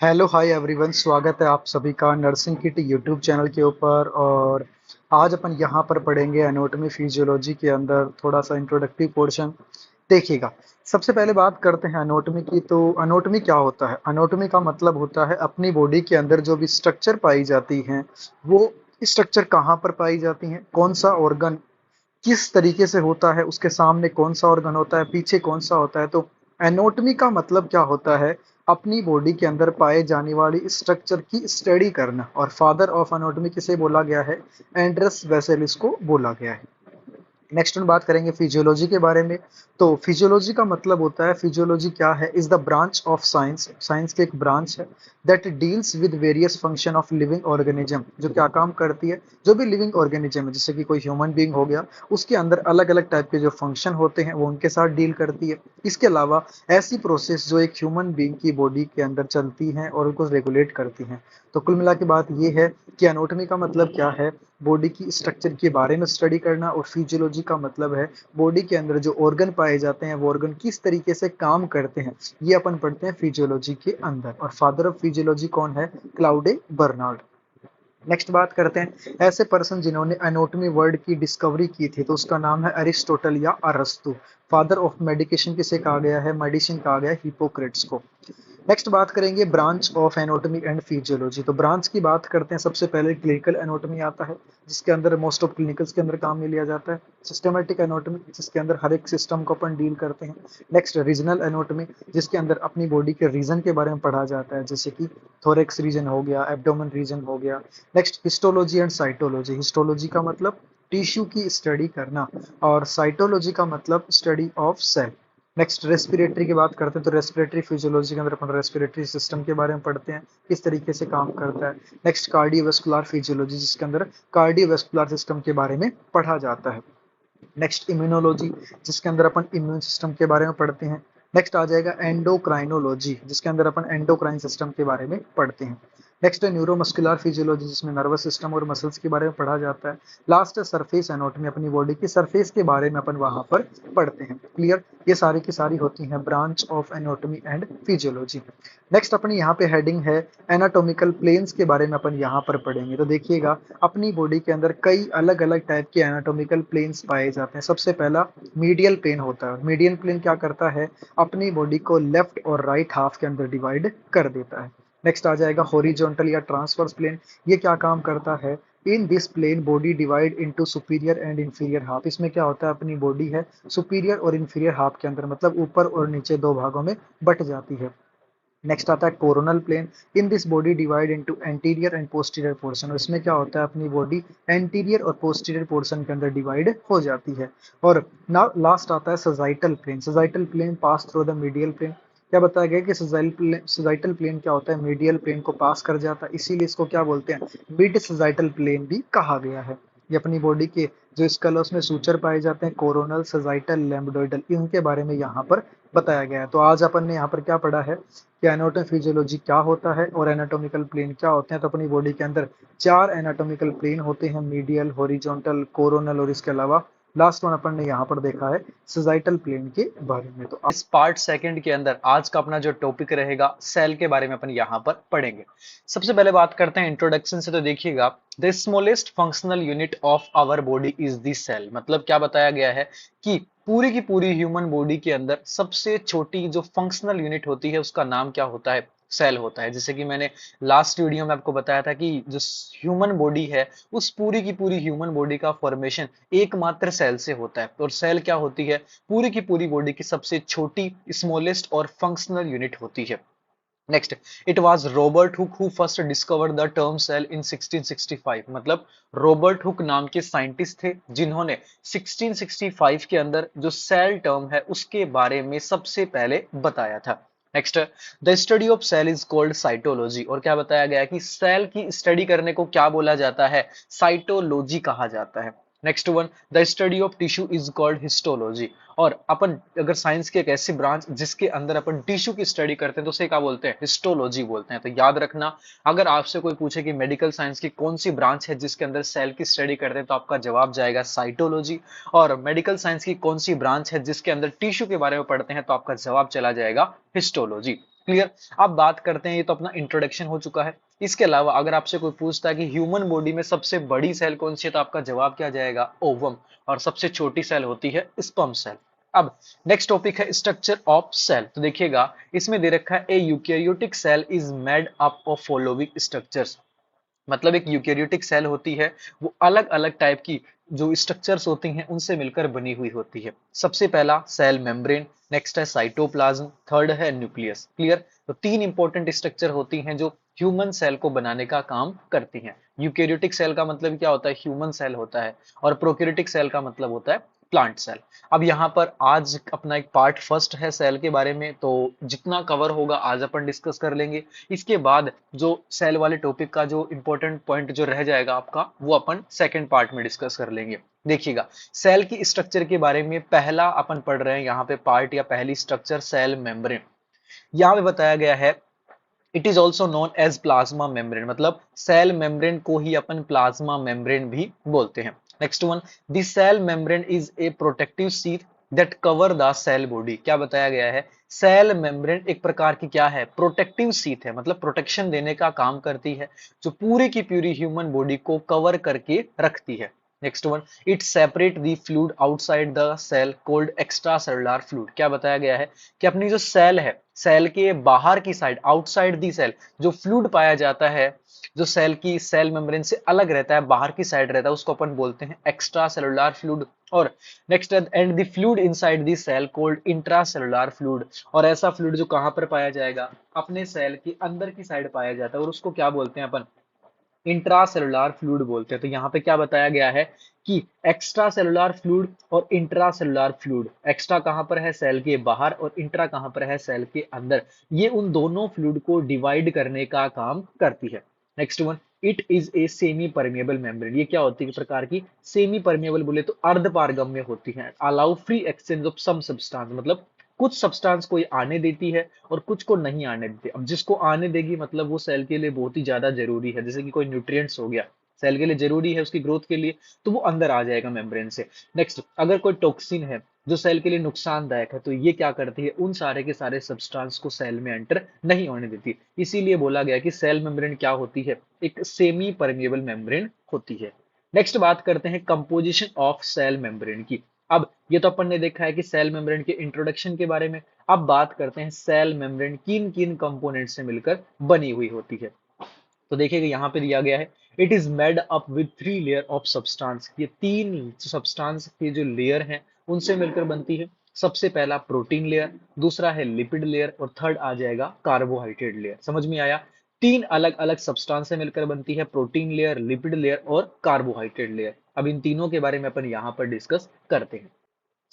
Hello hi everyone, स्वागत है आप सभी का नर्सिंग किट यूट्यूब चैनल के ऊपर। और आज अपन यहाँ पर पढ़ेंगे एनाटॉमी फिजियोलॉजी के अंदर थोड़ा सा इंट्रोडक्टिव पोर्शन। देखिएगा, सबसे पहले बात करते हैं एनाटॉमी की। तो एनाटॉमी क्या होता है? एनाटॉमी का मतलब होता है अपनी बॉडी के अंदर जो भी स्ट्रक्चर पाई जाती हैं, वो स्ट्रक्चर कहाँ पर पाई जाती हैं, कौन सा ऑर्गन किस तरीके से होता है, उसके सामने कौन सा ऑर्गन होता है, पीछे कौन सा होता है। तो एनाटॉमी का मतलब क्या होता है? अपनी बॉडी के अंदर पाए जाने वाली स्ट्रक्चर की स्टडी करना। और फादर ऑफ एनाटॉमी किसे बोला गया है? एंड्रस वेसेलिस को बोला गया है। नेक्स्ट हम बात करेंगे फिजियोलॉजी के बारे में। तो फिजियोलॉजी का मतलब होता है, फिजियोलॉजी क्या है? Is the branch of science, science की एक ब्रांच है that deals with various function of living organism. जो क्या काम करती है? जो भी लिविंग ऑर्गेनिज्म है, जैसे कि कोई ह्यूमन बीइंग हो गया, उसके अंदर अलग अलग टाइप के जो फंक्शन होते हैं वो उनके साथ डील करती है। इसके अलावा ऐसी प्रोसेस जो एक ह्यूमन बीइंग की बॉडी के अंदर चलती हैं और उनको रेगुलेट करती हैं। तो कुल मिला के बात ये है कि एनाटॉमी का मतलब क्या है? बॉडी की स्ट्रक्चर के बारे में स्टडी करना। और फिजियोलॉजी का मतलब है बॉडी के अंदर जो ऑर्गन पाए जाते हैं वो ऑर्गन किस तरीके से काम करते हैं, ये अपन पढ़ते हैं फिजियोलॉजी के अंदर। और फादर ऑफ फिजियोलॉजी कौन है? Claude Bernard. नेक्स्ट बात करते हैं ऐसे पर्सन जिन्होंने एनाटॉमी वर्ड की डिस्कवरी की थी, तो उसका नाम है अरिस्टोटल या अरस्तु। फादर ऑफ मेडिकेशन किसे कहा गया है? मेडिसिन कहा गया है हिपोक्रेट्स को। नेक्स्ट बात करेंगे branch of anatomy and physiology. तो ब्रांच की बात करते हैं, सबसे पहले क्लिनिकल एनाटॉमी आता है, जिसके अंदर मोस्ट ऑफ क्लिनिकल्स के अंदर काम में लिया जाता है। सिस्टमेटिक एनाटॉमी, जिसके अंदर हर एक सिस्टम को अपन डील करते हैं। नेक्स्ट रीजनल एनाटॉमी, जिसके अंदर अपनी बॉडी के रीजन के बारे में पढ़ा जाता है, जैसे कि थोरेक्स रीजन हो गया, एब्डोमेन रीजन हो गया। Next histology and cytology. Histology का मतलब टिश्यू की स्टडी करना, और साइटोलॉजी का मतलब study of cell. Next respiratory की बात करते हैं, तो रेस्पिरेटरी फिजियोलॉजी के अंदर अपन रेस्पिरेटरी सिस्टम के बारे में पढ़ते हैं, किस तरीके से काम करता है। नेक्स्ट कार्डियोवास्कुलर फिजियोलॉजी, जिसके अंदर कार्डियोवास्कुलर सिस्टम के बारे में पढ़ा जाता है। नेक्स्ट इम्यूनोलॉजी, जिसके अंदर अपन इम्यून सिस्टम के बारे में पढ़ते हैं। नेक्स्ट आ जाएगा एंडोक्राइनोलॉजी, जिसके अंदर अपन एंडोक्राइन सिस्टम के बारे में पढ़ते हैं। नेक्स्ट है न्यूरोमस्कुलर फिजियोलॉजी, जिसमें नर्वस सिस्टम और मसल्स के बारे में पढ़ा जाता है। लास्ट है सरफेस एनाटॉमी, अपनी बॉडी की सरफेस के बारे में अपन वहां पर पढ़ते हैं। क्लियर? ये सारी की सारी होती हैं branch of anatomy and physiology. Next अपनी यहाँ पे हेडिंग है एनाटॉमिकल प्लेन्स के बारे में अपन यहाँ पर पढ़ेंगे। तो देखिएगा, अपनी बॉडी के अंदर कई अलग अलग टाइप के एनाटॉमिकल प्लेन्स पाए जाते हैं। सबसे पहला मीडियल प्लेन होता है। मीडियल प्लेन क्या करता है? अपनी बॉडी को लेफ्ट और राइट हाफ के अंदर डिवाइड कर देता है। नेक्स्ट आ जाएगा हॉरिजॉन्टल या ट्रांसवर्स प्लेन। ये क्या काम करता है? In this plane body divide into superior and inferior half. इसमें क्या होता है? अपनी बॉडी है सुपीरियर और इंफीरियर हाफ के अंदर, मतलब ऊपर और नीचे दो भागों में बट जाती है। नेक्स्ट आता है coronal plane. In this body divide into anterior and posterior portion. और इसमें क्या होता है? अपनी बॉडी एंटीरियर और पोस्टीरियर पोर्शन के अंदर डिवाइड हो जाती है। और नाउ लास्ट आता है sagittal plane. Sagittal plane pass through the medial plane. क्या बताया गया कि सजाइटल प्लेन क्या होता है? मीडियल प्लेन को पास कर जाता है, इसीलिए इसको क्या बोलते हैं? मिड सजाइटल प्लेन भी कहा गया है। ये अपनी बॉडी के जो स्कल है उसमें सूचर पाए जाते हैं, कोरोनल, सजाइटल, लैम्बडोइडल, इनके बारे में यहाँ पर बताया गया है। तो आज अपन ने यहाँ पर क्या पढ़ा है कि एनाटॉमी फिजियोलॉजी क्या होता है और एनाटॉमिकल प्लेन क्या होते हैं। तो अपनी बॉडी के अंदर चार एनाटॉमिकल प्लेन होते हैं, मीडियल, हॉरिजॉन्टल, कोरोनल, और इसके अलावा लास्ट वन अपन ने यहाँ पर देखा है सजाइटल प्लेन के बारे में। तो इस पार्ट सेकंड के अंदर आज का अपना जो टॉपिक रहेगा सेल के बारे में अपन यहाँ पर पढ़ेंगे। सबसे पहले बात करते हैं इंट्रोडक्शन से। तो देखिएगा, the smallest functional unit of our body is the cell. मतलब क्या बताया गया है कि पूरी की पूरी ह्यूमन बॉडी के अंदर सबसे छोटी जो फंक्शनल यूनिट होती है उसका नाम क्या होता है? सेल होता है। जैसे कि मैंने लास्ट वीडियो में आपको बताया था कि जो ह्यूमन बॉडी है उस पूरी की पूरी ह्यूमन बॉडी का फॉर्मेशन एकमात्र सेल से होता है। और सेल क्या होती है? पूरी की पूरी बॉडी की सबसे छोटी, स्मॉलेस्ट और फंक्शनल यूनिट होती है। Next, it was Robert Hooke who first discovered the term cell in 1665। मतलब रॉबर्ट हुक नाम के साइंटिस्ट थे जिन्होंने 1665 के अंदर जो सेल टर्म है उसके बारे में सबसे पहले बताया था। Next, the study of cell is called cytology. और क्या बताया गया कि सेल की स्टडी करने को क्या बोला जाता है? साइटोलॉजी कहा जाता है। Next one, the study of tissue is called histology. और अपन अगर साइंस की एक ऐसी ब्रांच जिसके अंदर अपन टिश्यू की स्टडी करते हैं तो उसे क्या बोलते हैं? हिस्टोलॉजी बोलते हैं। तो याद रखना, अगर आपसे कोई पूछे कि मेडिकल साइंस की कौन सी ब्रांच है जिसके अंदर सेल की स्टडी करते हैं, तो आपका जवाब जाएगा साइटोलॉजी। और मेडिकल साइंस की कौन सी ब्रांच है जिसके अंदर टिश्यू के बारे में पढ़ते हैं, तो आपका जवाब चला जाएगा हिस्टोलॉजी। क्लियर। अब बात करते हैं, ये तो अपना इंट्रोडक्शन हो चुका है। इसके अलावा अगर आपसे कोई पूछता है कि ह्यूमन बॉडी में सबसे बड़ी सेल कौन सी है, तो आपका जवाब क्या जाएगा? ओवम। और सबसे छोटी सेल होती है स्पर्म सेल। अब नेक्स्ट टॉपिक है स्ट्रक्चर ऑफ सेल। तो देखिएगा, इसमें दे रखा है a eukaryotic cell is made up of following structures. मतलब एक यूकेरियोटिक सेल होती है, वो अलग अलग टाइप की जो स्ट्रक्चर्स होती हैं उनसे मिलकर बनी हुई होती है। सबसे पहला सेल मेम्ब्रेन, नेक्स्ट है साइटोप्लाज्म, थर्ड है न्यूक्लियस। क्लियर। तो तीन इंपॉर्टेंट स्ट्रक्चर होती हैं जो ह्यूमन सेल को बनाने का काम करती हैं। यूकेरियोटिक सेल का मतलब क्या होता है? ह्यूमन सेल होता है। और प्रोकैरियोटिक सेल का मतलब होता है प्लांट सेल। अब यहाँ पर आज अपना एक पार्ट फर्स्ट है सेल के बारे में, तो जितना कवर होगा आज अपन डिस्कस कर लेंगे। इसके बाद जो सेल वाले टॉपिक का जो इंपॉर्टेंट पॉइंट जो रह जाएगा आपका, वो अपन सेकंड पार्ट में डिस्कस कर लेंगे। देखिएगा, सेल की स्ट्रक्चर के बारे में पहला अपन पढ़ रहे हैं यहाँ पे पार्ट या पहली स्ट्रक्चर सेल मेम्ब्रेन। यहाँ पे बताया गया है it is also known as plasma membrane, मतलब सेल मेम्ब्रेन को ही अपन प्लाज्मा मेम्ब्रेन भी बोलते हैं। Next one, the cell membrane is a protective sheath that cover the cell body. क्या बताया गया है? सेल मेम्ब्रेन एक प्रकार की क्या है? प्रोटेक्टिव शीथ है, मतलब प्रोटेक्शन देने का काम करती है, जो पूरी की पूरी ह्यूमन बॉडी को कवर करके रखती है। Next one, it separate the fluid outside the cell called extra cellular fluid. क्या बताया गया है कि अपनी जो सेल है, सेल के बाहर की साइड, आउटसाइड दी सेल, जो फ्लूइड पाया जाता है, जो सेल की सेल मेम्ब्रेन से अलग रहता है, बाहर की साइड रहता है, उसको अपन बोलते हैं एक्स्ट्रा सेलुलर फ्लूइड। और next, and the fluid inside the cell called intra cellular fluid. और ऐसा फ्लूइड जो कहां पर पाया जाएगा? अपने सेल के अंदर की साइड पाया जाता है, और उसको क्या बोलते हैं अपन? इंट्रासेलुलर फ्लूइड बोलते हैं। तो यहाँ पे क्या बताया गया है कि एक्स्ट्रा सेलुलर फ्लूइड और इंट्रा सेलुलर फ्लूइड, एक्स्ट्रा कहां पर है? सेल के बाहर, और इंट्रा कहां पर है? सेल के अंदर। ये उन दोनों फ्लूइड को डिवाइड करने का काम करती है। Next one, it is a semi permeable membrane. ये क्या होती है प्रकार की? सेमी परमेबल बोले तो अर्ध पारगम्य होती है। Allow free exchange of some substance, मतलब कुछ सब्सटेंस को ये आने देती है और कुछ को नहीं आने देती। अब जिसको आने देगी मतलब वो सेल के लिए बहुत ही ज्यादा जरूरी है, जैसे कि कोई न्यूट्रिएंट्स हो गया, सेल के लिए जरूरी है उसकी ग्रोथ के लिए, तो वो अंदर आ जाएगा मेम्ब्रेन से। नेक्स्ट, अगर कोई टॉक्सिन है जो सेल के लिए नुकसानदायक है, तो ये क्या करती है? उन सारे के सारे सब्सटेंस को सेल में एंटर नहीं होने देती। इसीलिए बोला गया कि सेल मेम्ब्रेन क्या होती है? एक सेमी परमेबल मेम्ब्रेन होती है। नेक्स्ट बात करते हैं कंपोजिशन ऑफ सेल मेम्ब्रेन की। अब ये तो अपन ने देखा है कि सेल मेम्ब्रेन के इंट्रोडक्शन के बारे में। अब बात करते हैं सेल मेम्ब्रेन किन किन कंपोनेंट से मिलकर बनी हुई होती है। तो देखिएगा, यहाँ पे दिया गया है it is made up with 3 layer of substance. ये 3 सब्सटेंस के जो लेयर हैं उनसे मिलकर बनती है। सबसे पहला प्रोटीन लेयर, दूसरा है लिपिड लेयर, और थर्ड आ जाएगा कार्बोहाइड्रेट लेयर। समझ में आया? 3 अलग अलग सब्सटेंस से मिलकर बनती है, प्रोटीन लेयर, लिपिड लेयर और कार्बोहाइड्रेट लेयर। अब इन तीनों के बारे में अपन यहाँ पर डिस्कस करते हैं।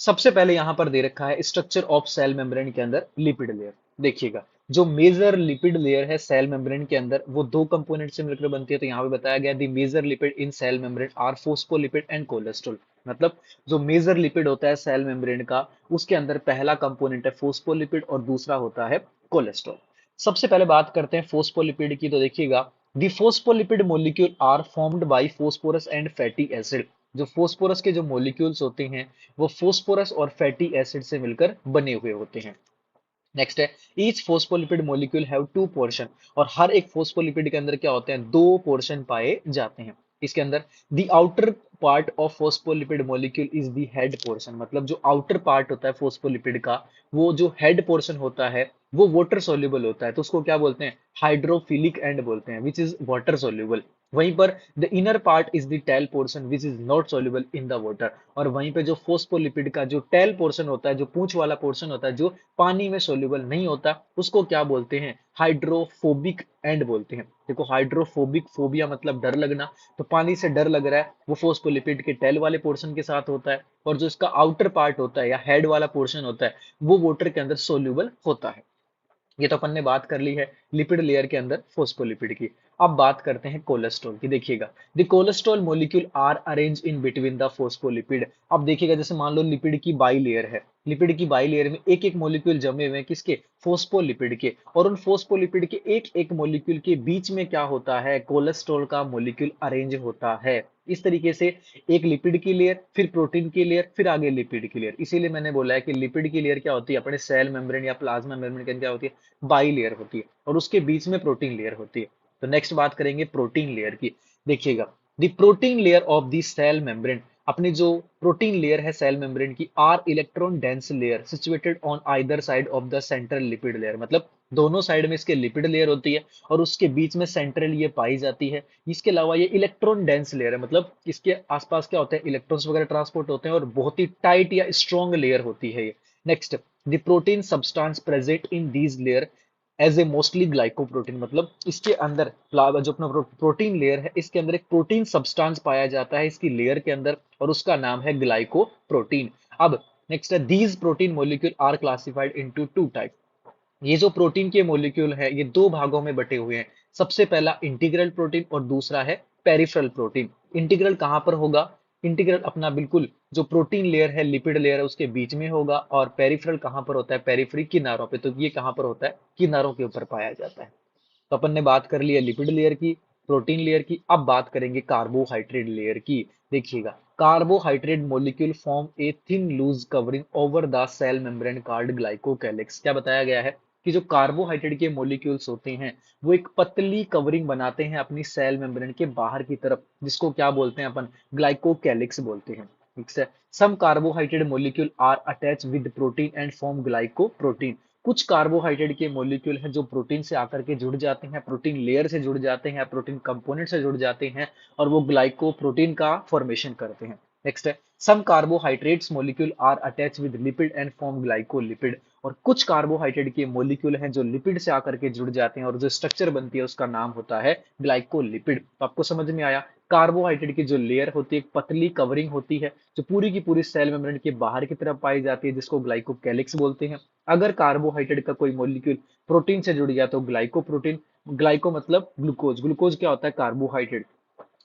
सबसे पहले यहां पर दे रखा है स्ट्रक्चर ऑफ सेल मेम्ब्रेन के अंदर लिपिड लेयर। देखिएगा, जो मेजर लिपिड लेयर है सेल मेम्ब्रेन के अंदर, वो 2 कंपोनेंट से मिलकर बनती है। तो यहाँ पे बताया गया the major lipid in cell membrane are phospholipid and cholesterol. मतलब जो मेजर लिपिड होता है सेल मेम्ब्रेन का, उसके अंदर पहला कंपोनेंट है फोस्फोलिपिड और दूसरा होता है कोलेस्ट्रॉल। सबसे पहले बात करते हैं फोस्फोलिपिड की। तो देखिएगा, the phospholipid molecule are formed by phosphorus and fatty acid. जो फोस्फोरस के जो मोलिक्यूल्स होते हैं, वो फोस्फोरस और फैटी एसिड से मिलकर बने हुए होते हैं। नेक्स्ट है, each phospholipid molecule have 2 portion. और हर एक फोस्फोलिपिड के अंदर क्या होते हैं? 2 पोर्शन पाए जाते हैं। इसके अंदर the outer part of phospholipid molecule is the head portion. मतलब जो आउटर पार्ट होता है फोस्फोलिपिड का, वो जो हेड पोर्शन होता है, वो वाटर सोल्यूबल होता है। तो उसको क्या बोलते हैं? हाइड्रोफिलिक एंड बोलते हैं, विच इज वाटर सोल्यूबल। वहीं पर the inner part is the tail portion which is not soluble in the water. और वहीं पे जो फोस्फोलिपिड का जो टेल पोर्शन होता है, जो पूंछ वाला पोर्शन होता है, जो पानी में सोल्यूबल नहीं होता, उसको क्या बोलते हैं? हाइड्रोफोबिक एंड बोलते हैं। देखो, हाइड्रोफोबिक, फोबिया मतलब डर लगना, तो पानी से डर लग रहा है, वो फोस्फोलिपिड के टेल वाले पोर्शन के साथ होता है। और जो इसका आउटर पार्ट होता है या हेड वाला पोर्शन होता है, वो वाटर के अंदर सोल्यूबल होता है। ये तो अपन ने बात कर ली है लिपिड लेयर के अंदर फोस्फोलिपिड की। अब बात करते हैं कोलेस्ट्रॉल की। देखिएगा, the cholesterol molecule are arrange in between the phospholipid. अब देखिएगा, जैसे मान लो लिपिड की बाई लेयर है, लिपिड की बाई लेयर में एक एक मोलिक्यूल जमे हुए हैं किसके, फोस्फोलिपिड के, और उन फोस्फोलिपिड के एक एक मोलिक्यूल के बीच में क्या होता है, कोलेस्ट्रॉल का मोलिक्यूल अरेंज होता है। इस तरीके से एक लिपिड की लेयर, फिर प्रोटीन की लेयर, फिर आगे लिपिड की लेयर। इसीलिए मैंने बोला है कि लिपिड की लेयर क्या होती है, अपने सेल मेम्ब्रेन या प्लाज्मा मेम्ब्रेन के अंदर क्या होती है, बाई लेयर होती है, और उसके बीच में प्रोटीन लेयर होती है। तो नेक्स्ट बात करेंगे प्रोटीन लेयर की। देखिएगा, the protein layer of the cell membrane, अपनी जो प्रोटीन लेयर है सेल मेम्ब्रेन की, are electron dense layer situated on either side of the central lipid layer. मतलब दोनों साइड में इसके लिपिड लेयर होती है और उसके बीच में सेंट्रल ये पाई जाती है। इसके अलावा ये इलेक्ट्रॉन डेंस लेयर है, मतलब इसके आसपास क्या होते हैं, इलेक्ट्रॉन्स वगैरह ट्रांसपोर्ट होते हैं, और बहुत ही टाइट या स्ट्रॉन्ग लेयर होती है ये। Next, the protein substance present in these layer as a mostly glycoprotein, मतलब इसके अंदर जो अपना प्रोटीन लेयर है, इसके अंदर एक प्रोटीन सब्सटेंस पाया जाता है इसकी लेयर के अंदर, और उसका नाम है ग्लाइकोप्रोटीन। अब नेक्स्ट है, these protein molecule are classified into two type. ये जो प्रोटीन के मोलिक्यूल है ये दो भागों में बटे हुए हैं। सबसे पहला इंटीग्रल प्रोटीन और दूसरा है पेरिफेरल प्रोटीन। इंटीग्रल कहां पर होगा, इंटीग्रल अपना बिल्कुल जो प्रोटीन लेयर है, लिपिड लेयर है, उसके बीच में होगा, और पेरिफेरल कहां पर होता है, पेरिफेरी किनारों पे। तो ये कहां पर होता है, किनारों के ऊपर पाया जाता है। तो अपन ने बात कर ली है लिपिड लेयर की, प्रोटीन लेयर की। अब बात करेंगे कार्बोहाइड्रेट लेयर की। देखिएगा, carbohydrate molecule form a thin loose covering over the cell membrane called glycocalyx. क्या बताया गया है कि जो कार्बोहाइड्रेट के मोलिक्यूल्स होते हैं वो एक पतली कवरिंग बनाते हैं अपनी सेल मेम्ब्रेन के बाहर की तरफ, जिसको क्या बोलते हैं अपन, ग्लाइकोकैलिक्स बोलते हैं। ठीक है, some carbohydrate molecule are attach with protein and form glycoprotein. कुछ कार्बोहाइड्रेट के मोलिक्यूल हैं जो प्रोटीन से आकर के जुड़ जाते हैं, प्रोटीन लेयर से जुड़ जाते हैं, प्रोटीन कंपोनेंट से जुड़ जाते हैं, और वो ग्लाइकोप्रोटीन का फॉर्मेशन करते हैं। नेक्स्ट है, some carbohydrates molecule are attach with lipid and form glycolipid. और कुछ कार्बोहाइड्रेट के मोलिक्यूल हैं जो लिपिड से आकर के जुड़ जाते हैं, और जो स्ट्रक्चर बनती है उसका नाम होता है ग्लाइकोलिपिड। तो आपको समझ में आया, कार्बोहाइड्रेट की जो लेयर होती है, एक पतली कवरिंग होती है जो पूरी की पूरी सेल मेम्ब्रेन के बाहर की तरफ पाई जाती है, जिसको ग्लाइकोकैलिक्स बोलते हैं। अगर कार्बोहाइड्रेट का कोई मॉलिक्यूल प्रोटीन से जुड़ गया तो ग्लाइकोप्रोटीन, ग्लाइको मतलब ग्लूकोज, ग्लूकोज क्या होता है, कार्बोहाइड्रेट।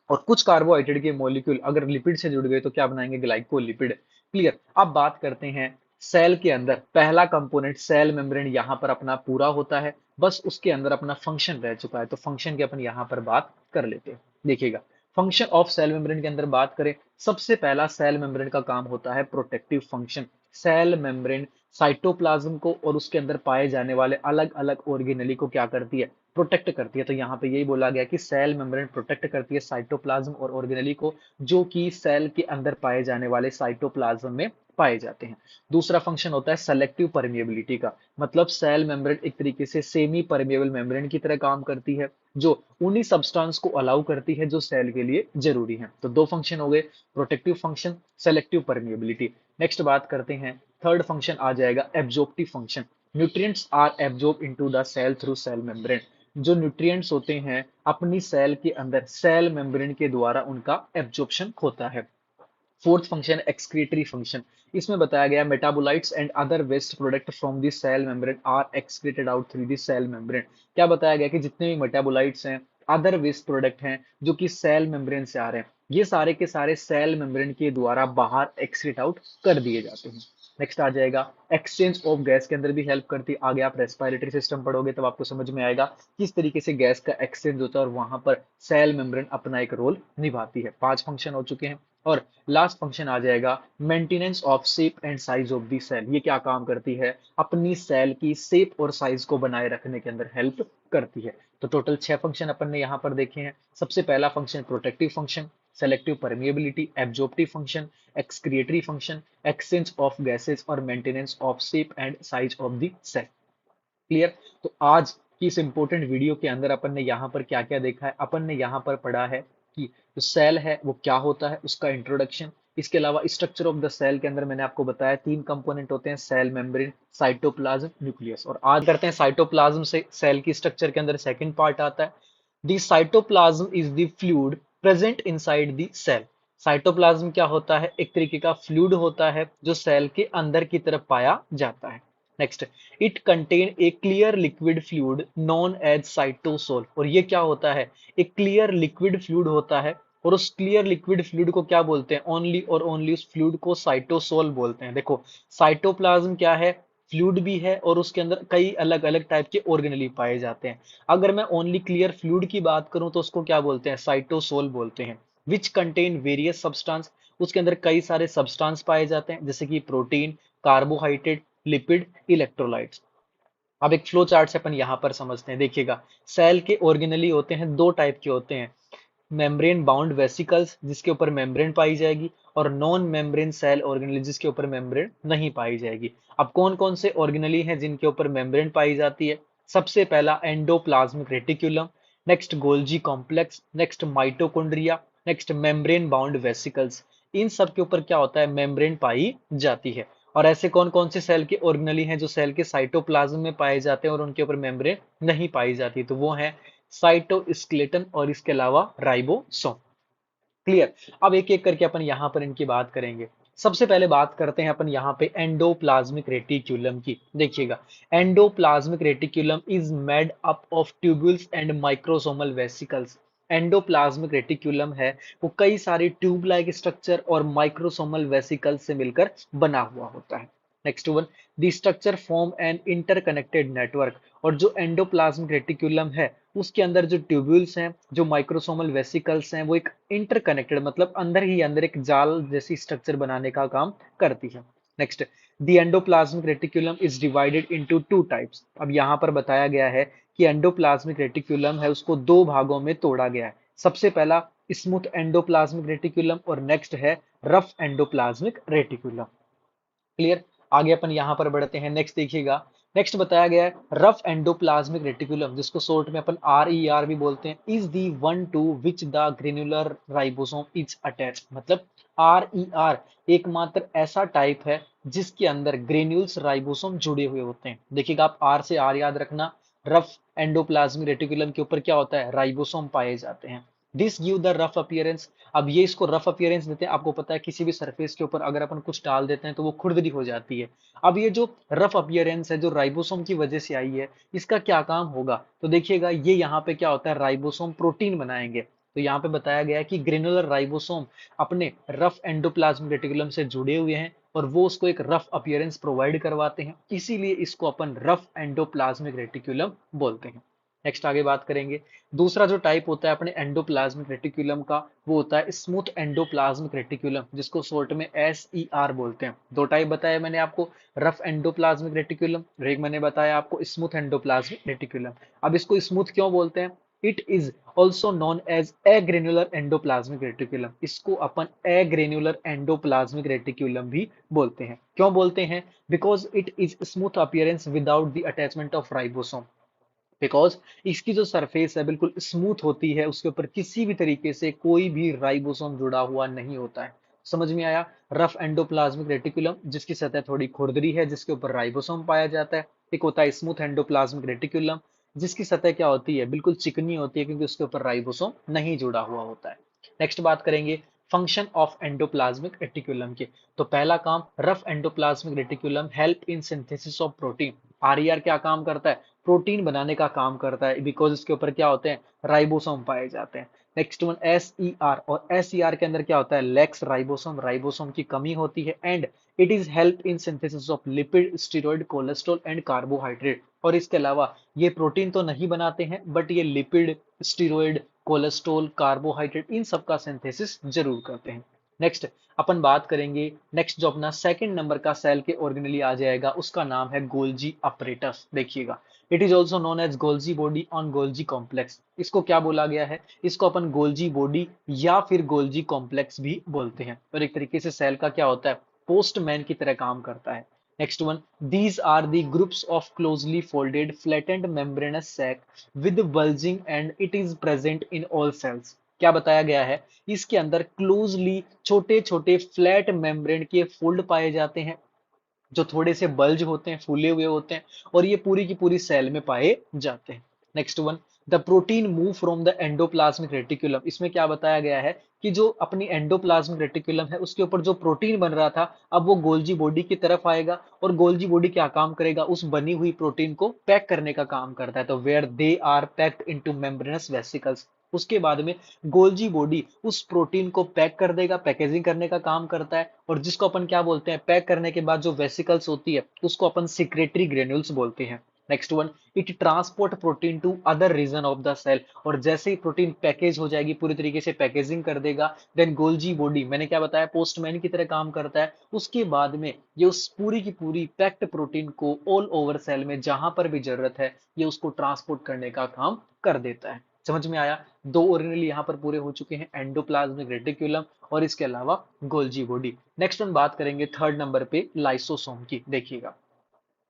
और कुछ कार्बोहाइड्रेट के मॉलिक्यूल अगर लिपिड से जुड़ गए तो क्या बनाएंगे, ग्लाइकोलिपिड। क्लियर। अब बात करते हैं सेल के अंदर पहला कंपोनेंट सेल मेम्ब्रेन, यहां पर अपना पूरा होता है, बस उसके अंदर अपना फंक्शन रह चुका है। तो फंक्शन की अपन यहां पर बात कर लेते हैं। देखिएगा, फंक्शन ऑफ सेल मेम्ब्रेन के अंदर बात करें, सबसे पहला सेल मेम्ब्रेन का काम होता है protective function. Cell membrane cytoplasm को और उसके अंदर पाए जाने वाले अलग अलग ऑर्गेनेली को क्या करती है, प्रोटेक्ट करती है। तो यहाँ पे यही बोला गया कि सेल मेम्ब्रेन प्रोटेक्ट करती है साइटोप्लाज्म और ऑर्गेनेली को, जो कि सेल के अंदर पाए जाने वाले साइटोप्लाज्म में पाए जाते हैं। दूसरा फंक्शन होता है सेलेक्टिव परमिएबिलिटी का, मतलब सेल मेम्ब्रेन एक तरीके से सेमी परमिएबल मेम्ब्रेन की तरह काम करती है, जो उन्हीं सब्सटेंस को अलाउ करती है जो सेल के लिए जरूरी है। तो दो फंक्शन हो गए, protective function, selective permeability. Next बात करते हैं, थर्ड फंक्शन आ जाएगा absorptive function. Nutrients are absorb into the cell through cell membrane. जो न्यूट्रिएंट्स होते हैं अपनी सेल के अंदर सेल मेम्ब्रेन के द्वारा उनका एब्जॉर्प्शन होता है। Fourth function excretory function. इसमें बताया गया metabolites and other waste product from the cell membrane are excreted out through the cell membrane. क्या बताया गया कि जितने भी मेटाबोलाइट्स हैं, अदर वेस्ट प्रोडक्ट हैं जो कि सेल मेम्ब्रेन से आ रहे हैं, ये सारे के सारे सेल मेम्ब्रेन के द्वारा बाहर एक्सक्रीट आउट कर दिए जाते हैं। नेक्स्ट आ जाएगा एक्सचेंज ऑफ गैस, के अंदर भी हेल्प करती है। आगे आप रेस्पिरेटरी सिस्टम पढ़ोगे तब आपको समझ में आएगा किस तरीके से गैस का एक्सचेंज होता है, और वहां पर सेल मेम्ब्रेन अपना एक रोल निभाती है। 5 फंक्शन हो चुके हैं। और लास्ट फंक्शन आ जाएगा maintenance of shape and size of the cell. ये क्या काम करती है, अपनी सेल की शेप और साइज को बनाए रखने के अंदर हेल्प करती है। तो टोटल 6 फंक्शन अपन ने यहाँ पर देखे हैं। सबसे पहला function protective function, selective permeability, absorptive function, excretory function, exchange of gases, और maintenance of shape and size of the cell. Clear. तो आज की इस इंपॉर्टेंट वीडियो के अंदर अपन ने यहाँ पर क्या क्या देखा है, अपन ने यहाँ पर पढ़ा है कि जो सेल है वो क्या होता है, उसका इंट्रोडक्शन। इसके अलावा स्ट्रक्चर ऑफ द सेल के अंदर मैंने आपको बताया 3 कंपोनेंट होते हैं, सेल मेम्ब्रेन, साइटोप्लाज्म, न्यूक्लियस। और आज करते हैं साइटोप्लाज्म से सेल की स्ट्रक्चर के अंदर सेकंड पार्ट आता है। The cytoplasm is the fluid present inside the cell. Cytoplasm क्या होता है, एक तरीके का फ्लूइड होता है जो सेल के अंदर की तरफ पाया जाता है। Next, it contain a clear liquid fluid known as cytosol. और ये क्या होता है, एक क्लियर लिक्विड फ्लूइड होता है, और उस क्लियर लिक्विड फ्लूइड को क्या बोलते हैं, ओनली और ओनली उस फ्लूइड को साइटोसोल बोलते हैं। देखो, साइटोप्लाज्म क्या है, फ्लूइड भी है, और उसके अंदर कई अलग अलग टाइप के ऑर्गेनेली पाए जाते हैं। अगर मैं ओनली क्लियर फ्लूइड की बात करूं तो उसको क्या बोलते हैं, साइटोसोल बोलते हैं। विच कंटेन वेरियस सब्सटेंस, उसके अंदर कई सारे सब्सटेंस पाए जाते हैं, जैसे कि प्रोटीन, कार्बोहाइड्रेट, लिपिड, इलेक्ट्रोलाइट्स। अब एक फ्लो चार्ट से अपन यहां पर समझते हैं। देखिएगा, सेल के ऑर्गेनेली होते हैं, दो टाइप के होते हैं, मेम्ब्रेन बाउंड वेसिकल्स जिसके ऊपर मेम्ब्रेन पाई जाएगी, और नॉन मेम्ब्रेन सेल ऑर्गेनेली जिसके ऊपर मेम्ब्रेन नहीं पाई जाएगी। अब कौन कौन से ऑर्गेनेली हैं जिनके ऊपर मेम्ब्रेन पाई जाती है? सबसे पहला endoplasmic reticulum, next Golgi complex, next mitochondria, next membrane bound vesicles. इन सब के ऊपर क्या होता है, मेम्ब्रेन पाई जाती है। और ऐसे कौन कौन से सेल के ऑर्गेनेली हैं जो सेल के साइटोप्लाज्म में पाए जाते हैं और उनके ऊपर मेम्ब्रेन नहीं पाई जाती? तो वो है साइटोस्केलेटन और इसके अलावा राइबोसोम। क्लियर। अब एक एक करके अपन यहां पर इनकी बात करेंगे। सबसे पहले बात करते हैं अपन यहाँ पे एंडोप्लाज्मिक रेटिक्यूलम की। देखिएगा, endoplasmic reticulum is made up of tubules and microsomal vesicles. Endoplasmic reticulum है वो कई सारे ट्यूब लाइक स्ट्रक्चर और माइक्रोसोमल वेसिकल से मिलकर बना हुआ होता है। Next one, the structure form an interconnected network. और जो एंडोप्लाज्मिक रेटिक्यूलम है उसके अंदर जो ट्यूब्यूल्स हैं, जो माइक्रोसोमल वेसिकल्स हैं, वो एक इंटरकनेक्टेड मतलब अंदर ही अंदर एक जाल जैसी स्ट्रक्चर बनाने का काम करती है। Next, the endoplasmic reticulum is divided into two types. अब यहाँ पर बताया गया है कि एंडोप्लाज्मिक रेटिक्यूलम है उसको दो भागों में तोड़ा गया है। सबसे पहला स्मूथ एंडोप्लाज्मिक रेटिक्यूलम और नेक्स्ट है रफ एंडोप्लाज्मिक रेटिक्यूलम। क्लियर। आगे अपन यहां पर बढ़ते हैं। नेक्स्ट देखिएगा, नेक्स्ट बताया गया है रफ एंडोप्लाज्मिक रेटिकुलम, जिसको शॉर्ट में अपन RER भी बोलते हैं, is the one two which the granular ribosome is attach. मतलब RER एकमात्र ऐसा टाइप है जिसके अंदर ग्रेन्यूल्स राइबोसोम जुड़े हुए होते हैं। देखिएगा, आप R से R याद रखना, रफ एंडोप्लाज्मिक रेटिकुलम के ऊपर क्या होता है, राइबोसोम पाए जाते हैं। This give the rough appearance. अब ये इसको रफ अपीयरेंस देते हैं। आपको पता है किसी भी सरफेस के ऊपर अगर अपन कुछ डाल देते हैं तो वो खुरदरी हो जाती है। अब ये जो रफ अपीयरेंस है जो राइबोसोम की वजह से आई है, इसका क्या काम होगा? तो देखिएगा, ये यहाँ पे क्या होता है, राइबोसोम प्रोटीन बनाएंगे। तो यहाँ पे बताया गया है कि ग्रेनुलर राइबोसोम अपने रफ एंडोप्लाज्मिक रेटिकुलम से जुड़े हुए हैं और वो उसको एक रफ अपीयरेंस प्रोवाइड करवाते हैं, इसीलिए इसको अपन रफ एंडोप्लाज्मिक रेटिकुलम बोलते हैं। नेक्स्ट आगे बात करेंगे। दूसरा जो टाइप होता है अपने एंडोप्लाज्मिक रेटिकुलम का, वो होता है स्मूथ एंडोप्लाज्मिक रेटिकुलम, जिसको शॉर्ट में SER बोलते हैं। दो टाइप बताया मैंने आपको, रफ एंडोप्लाज्मिक रेटिकुलम, और एक मैंने बताया आपको स्मूथ एंडोप्लाज्मिक रेटिकुलम। अब इसको स्मूथ क्यों बोलते हैं? It is also known as agranular endoplasmic reticulum. इसको अपन एग्रेन्युलर एंडोप्लाज्मिक रेटिकुलम भी बोलते हैं। क्यों बोलते हैं? Because it is smooth appearance without the attachment of ribosome. Because इसकी जो सरफेस है बिल्कुल स्मूथ होती है, उसके ऊपर किसी भी तरीके से कोई भी राइबोसोम जुड़ा हुआ नहीं होता है। समझ में आया? रफ एंडोप्लाज्मिक रेटिकुलम जिसकी सतह थोड़ी खुरदरी है, जिसके ऊपर राइबोसोम पाया जाता है। एक होता है स्मूथ एंडोप्लाज्मिक रेटिकुलम जिसकी सतह क्या होती है, बिल्कुल चिकनी होती है, क्योंकि उसके ऊपर राइबोसोम नहीं जुड़ा हुआ होता है। नेक्स्ट बात करेंगे फंक्शन ऑफ एंडोप्लाज्मिक रेटिकुलम के। तो पहला काम, rough endoplasmic reticulum help in synthesis of protein. RER क्या काम करता है? प्रोटीन बनाने का काम करता है, बिकॉज इसके ऊपर क्या होते हैं, राइबोसोम पाए जाते हैं। नेक्स्ट वन SER, और SER के अंदर क्या होता है, लेक्स राइबोसोम, राइबोसोम की कमी होती है, and it is help in synthesis of lipid, steroid, cholesterol and carbohydrate. और इसके अलावा ये प्रोटीन तो नहीं बनाते हैं, बट ये लिपिड, स्टीरॉयड, कोलेस्ट्रॉल, कार्बोहाइड्रेट इन सब का सिंथेसिस जरूर करते हैं। नेक्स्ट अपन बात करेंगे, नेक्स्ट जो अपना सेकंड नंबर का सेल के ऑर्गेनेली आ जाएगा उसका नाम है गोल्जी अपरेटस। देखिएगा, it is also known as Golgi body on Golgi complex. इसको क्या बोला गया है? इसको अपन गोल्जी बॉडी या फिर गोल्जी कॉम्प्लेक्स भी बोलते हैं। और एक तरीके से सेल का क्या होता है, पोस्टमैन की तरह काम करता है। Next one, these are the groups of closely folded flattened membranous sac with bulging and it is present in all cells। क्या बताया गया है? इसके अंदर क्लोजली छोटे छोटे फ्लैट मेम्ब्रेन के फोल्ड पाए जाते हैं जो थोड़े से बल्ज होते हैं, फूले हुए होते हैं, और ये पूरी की पूरी सेल में पाए जाते हैं। Next one, the protein move from the endoplasmic reticulum, इसमें क्या बताया गया है कि जो अपनी एंडोप्लाज्मिक रेटिकुलम है उसके ऊपर जो प्रोटीन बन रहा था अब वो गोल्जी बॉडी की तरफ आएगा, और गोल्जी बॉडी क्या काम करेगा, उस बनी हुई प्रोटीन को पैक करने का काम करता है। तो where they are packed into membranous vesicles, उसके बाद में गोल्जी बॉडी उस प्रोटीन को पैक कर देगा, पैकेजिंग करने का काम करता है, और जिसको अपन क्या बोलते हैं, पैक करने के बाद जो वेसिकल्स होती है उसको अपन सिक्रेटरी ग्रेन्यूल्स बोलते हैं। Next one, it transport protein to other region of the cell, और जैसे ही प्रोटीन पैकेज हो जाएगी, पूरी तरीके से पैकेजिंग कर देगा, देन गोल्जी बॉडी, मैंने क्या बताया, पोस्टमैन की तरह काम करता है। उसके बाद में ये उस पूरी की पूरी पैक्ड प्रोटीन को ऑल ओवर सेल में जहां पर भी जरूरत है ये उसको ट्रांसपोर्ट करने का काम कर देता है। समझ में आया? दो ऑर्गेनेल यहाँ पर पूरे हो चुके हैं, एंडोप्लाज्मिक रेटिकुलम और इसके अलावा गोल्जी बॉडी। नेक्स्ट वन बात करेंगे थर्ड नंबर पे लाइसोसोम की। देखिएगा,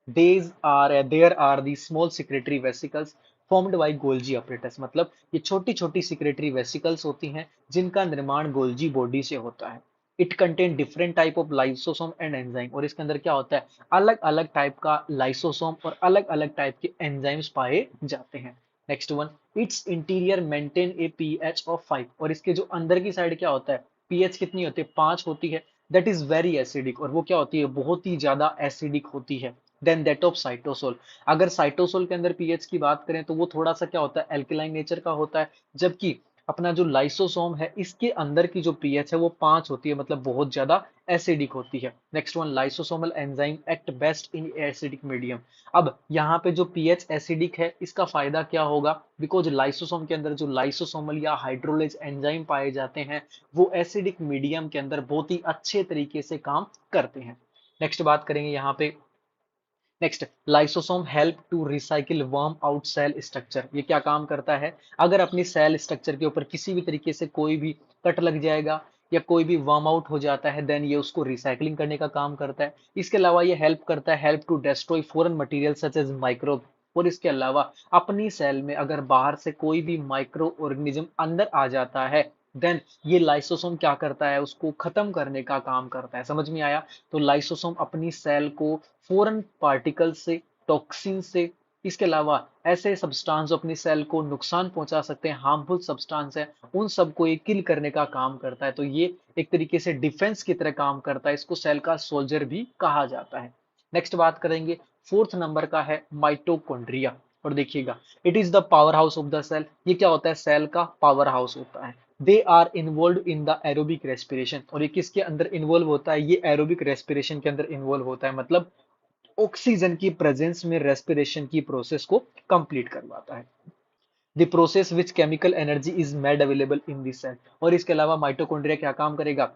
there are the small secretory vesicles formed by Golgi apparatus, मतलब ये छोटी छोटी secretory vesicles होती हैं जिनका निर्माण गोल्जी बॉडी से होता है। It contain different type of lysosome and enzyme, और इसके अंदर क्या होता है, अलग अलग टाइप का लाइसोसोम और अलग अलग टाइप के एंजाइम्स पाए जाते हैं। Next one, it's interior maintain A pH of 5, और इसके जो अंदर की साइड क्या होता है, पीएच कितनी होती है, 5 होती है। दैट इज वेरी एसिडिक, और वो क्या होती है, बहुत ही ज्यादा एसिडिक होती है देन दैट ऑफ साइटोसोल। अगर साइटोसोल के अंदर पीएच की बात करें तो वो थोड़ा सा क्या होता है, एल्कलाइन नेचर का होता है, जबकि अपना जो लाइसोसोम है इसके अंदर की जो पीएच है वो 5 होती है, मतलब बहुत ज्यादा एसिडिक होती है। Next one, lysosomal enzyme act best in acidic medium. अब यहाँ पे जो पीएच एसिडिक है इसका फायदा क्या होगा, बिकॉज लाइसोसोम के अंदर जो लाइसोसोमल या हाइड्रोलेज एंजाइम पाए जाते हैं वो एसिडिक मीडियम के अंदर बहुत ही अच्छे तरीके से काम करते हैं। नेक्स्ट बात करेंगे यहाँ पे, next, lysosome help to recycle worn out cell structure. ये क्या काम करता है, अगर अपनी सेल स्ट्रक्चर के ऊपर किसी भी तरीके से कोई भी कट लग जाएगा या कोई भी वर्म आउट हो जाता है, देन ये उसको रिसाइकलिंग करने का काम करता है। इसके अलावा ये हेल्प करता है, help to destroy foreign material such as microbe, और इसके अलावा अपनी सेल में अगर बाहर से कोई भी माइक्रो ऑर्गेनिज्म अंदर आ जाता है, देन ये लाइसोसोम क्या करता है, उसको खत्म करने का काम करता है। समझ में आया? तो लाइसोसोम अपनी सेल को फॉरेन पार्टिकल से, टॉक्सिन से, इसके अलावा ऐसे सब्सटेंस जो अपनी सेल को नुकसान पहुंचा सकते हैं, हार्मफुल सब्सटेंस है, उन सबको ये किल करने का काम करता है। तो ये एक तरीके से डिफेंस की तरह काम करता है, इसको सेल का सोल्जर भी कहा जाता है। नेक्स्ट बात करेंगे, फोर्थ नंबर का है माइटोकॉन्ड्रिया। और देखिएगा, it is the power house of the cell. ये क्या होता है, सेल का पावर हाउस होता है। They are involve in the aerobic respiration, और ये किसके अंदर इन्वॉल्व होता है, ये एरोबिक रेस्पिरेशन के अंदर इन्वॉल्व होता है, मतलब ऑक्सीजन की प्रेजेंस में रेस्पिरेशन की प्रोसेस को कंप्लीट करवाता है। The process which chemical energy is made available in the cell, और इसके अलावा माइटोकॉन्ड्रिया क्या काम करेगा,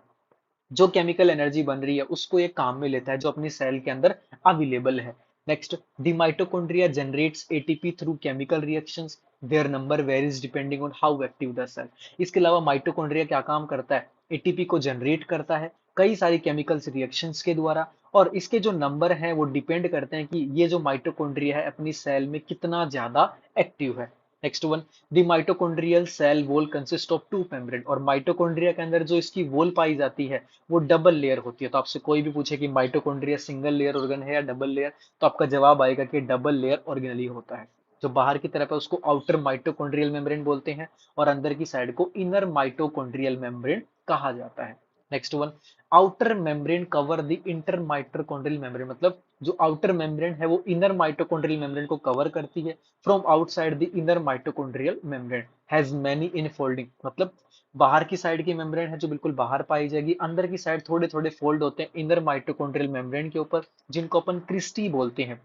जो केमिकल एनर्जी बन रही है उसको ये काम में लेता है जो अपनी सेल के अंदर अवेलेबल है। Next, the mitochondria generates ATP through chemical reactions, their number varies depending on how active the cell. इसके अलावा माइटोकॉन्ड्रिया क्या काम करता है, एटीपी को जनरेट करता है कई सारी केमिकल्स रिएक्शंस के द्वारा, और इसके जो नंबर हैं वो डिपेंड करते हैं कि ये जो माइटोकॉन्ड्रिया है अपनी सेल में कितना ज्यादा एक्टिव है। Next one, the mitochondrial cell wall consist of two membrane, और माइटोकॉन्ड्रिया के अंदर जो इसकी वॉल पाई जाती है वो डबल लेयर होती है। तो आपसे कोई भी पूछे कि माइटोकॉन्ड्रिया सिंगल लेयर ऑर्गन है या डबल लेयर, तो आपका जवाब आएगा कि डबल लेयर ऑर्गेनली होता है। जो बाहर की तरफ है उसको आउटर माइटोकॉन्ड्रियल मेम्ब्रेन बोलते हैं, और अंदर की साइड को इनर माइटोकॉन्ड्रियल मेम्ब्रेन कहा जाता है। Next one, outer membrane cover the inter mitochondrial membrane, मतलब जो आउटर मेम्ब्रेन है वो इनर माइटोकॉन्ड्रियल मेम्ब्रेन को कवर करती है। From outside the inner mitochondrial membrane has many infolding, मतलब बाहर की साइड की मेम्ब्रेन है जो बिल्कुल बाहर पाई जाएगी, अंदर की साइड थोड़े थोड़े फोल्ड होते हैं इनर माइटोकॉन्ड्रियल मेम्ब्रेन के ऊपर, जिनको अपन क्रिस्टी बोलते हैं।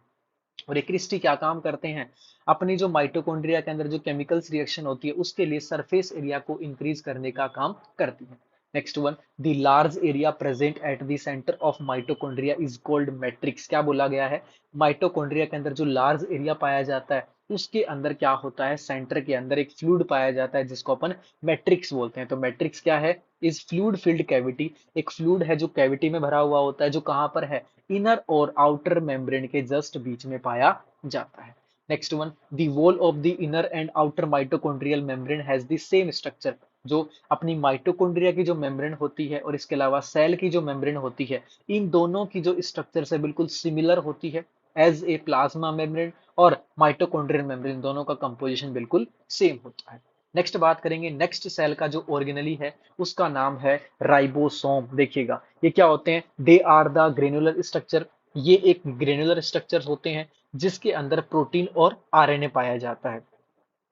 और ये क्रिस्टी क्या काम करते हैं, अपनी जो माइटोकॉन्ड्रिया के अंदर जो केमिकल्स रिएक्शन होती है उसके लिए सरफेस एरिया को इंक्रीज करने का काम करती है। Next one, the large area present at the centre of mitochondria is called matrix. क्या बोला गया है, माइटोकॉन्ड्रिया के अंदर जो लार्ज एरिया पाया जाता है उसके अंदर क्या होता है, सेंटर के अंदर एक फ्लूइड पाया जाता है जिसको अपन मैट्रिक्स बोलते हैं। तो मैट्रिक्स क्या है, इज फ्लूइड फिल्ड कैविटी, एक फ्लूइड है जो कैविटी में भरा हुआ होता है, जो कहां पर है, इनर और आउटर मेम्ब्रेन के जस्ट बीच में पाया जाता है। Next one, the wall of the inner and outer mitochondrial membrane has the same structure. जो अपनी माइटोकॉन्ड्रिया की जो मेम्ब्रेन होती है और इसके अलावा सेल की जो मेम्ब्रेन होती है, इन दोनों की जो स्ट्रक्चर है बिल्कुल सिमिलर होती है। एज ए प्लाज्मा मेम्ब्रेन और माइटोकॉन्ड्रियल मेम्ब्रेन दोनों का कंपोजिशन बिल्कुल सेम होता है। नेक्स्ट बात करेंगे नेक्स्ट सेल का जो ऑर्गेनली है उसका नाम है राइबोसोम। देखिएगा ये क्या होते हैं, they are the granular structure, ये एक ग्रेनुलर स्ट्रक्चर होते हैं जिसके अंदर प्रोटीन और आरएनए पाया जाता है।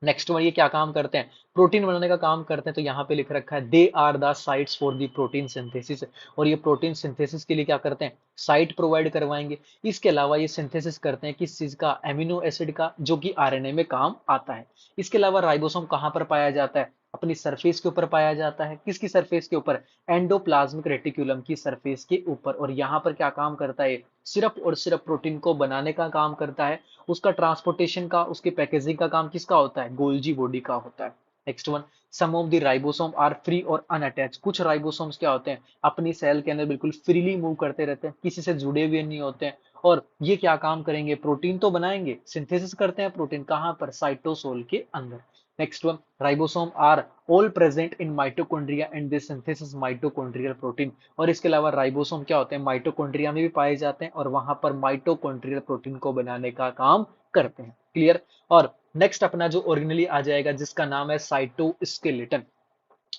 नेक्स्ट वन, ये क्या काम करते हैं, प्रोटीन बनाने का काम करते हैं। तो यहाँ पे लिख रखा है they are the sites for the protein synthesis, और ये प्रोटीन सिंथेसिस के लिए क्या करते हैं, साइट प्रोवाइड करवाएंगे। इसके अलावा ये सिंथेसिस करते हैं किस चीज का, एमिनो एसिड का, जो कि आरएनए में काम आता है। इसके अलावा राइबोसोम कहाँ पर पाया जाता है, अपनी सरफेस के ऊपर पाया जाता है। किसकी सरफेस के ऊपर, एंडोप्लाज्मिक रेटिकुलम की सरफेस के ऊपर। और यहाँ पर क्या काम करता है, सिर्फ और सिर्फ प्रोटीन को बनाने का काम करता है। उसका ट्रांसपोर्टेशन का, उसकी पैकेजिंग का काम किसका होता है, गोल्जी बॉडी का होता है। Next one, some of the ribosome are free और अनअटैच। कुछ राइबोसोम्स क्या होते हैं, अपनी सेल के अंदर बिल्कुल फ्रीली मूव करते रहते हैं, किसी से जुड़े हुए नहीं होते हैं। और ये क्या काम करेंगे, प्रोटीन तो बनाएंगे, सिंथेसिस करते हैं प्रोटीन कहाँ पर, साइटोसोल के अंदर। Next one, ribosome are all present in mitochondria and they synthesis mitochondrial protein. और इसके अलावा राइबोसोम क्या होते हैं, माइटोकॉन्ड्रिया में भी पाए जाते हैं और वहां पर माइटोकॉन्ड्रियल प्रोटीन को बनाने का काम करते हैं। क्लियर। और नेक्स्ट अपना जो ओरिजिनली आ जाएगा जिसका नाम है साइटोस्केलेटन।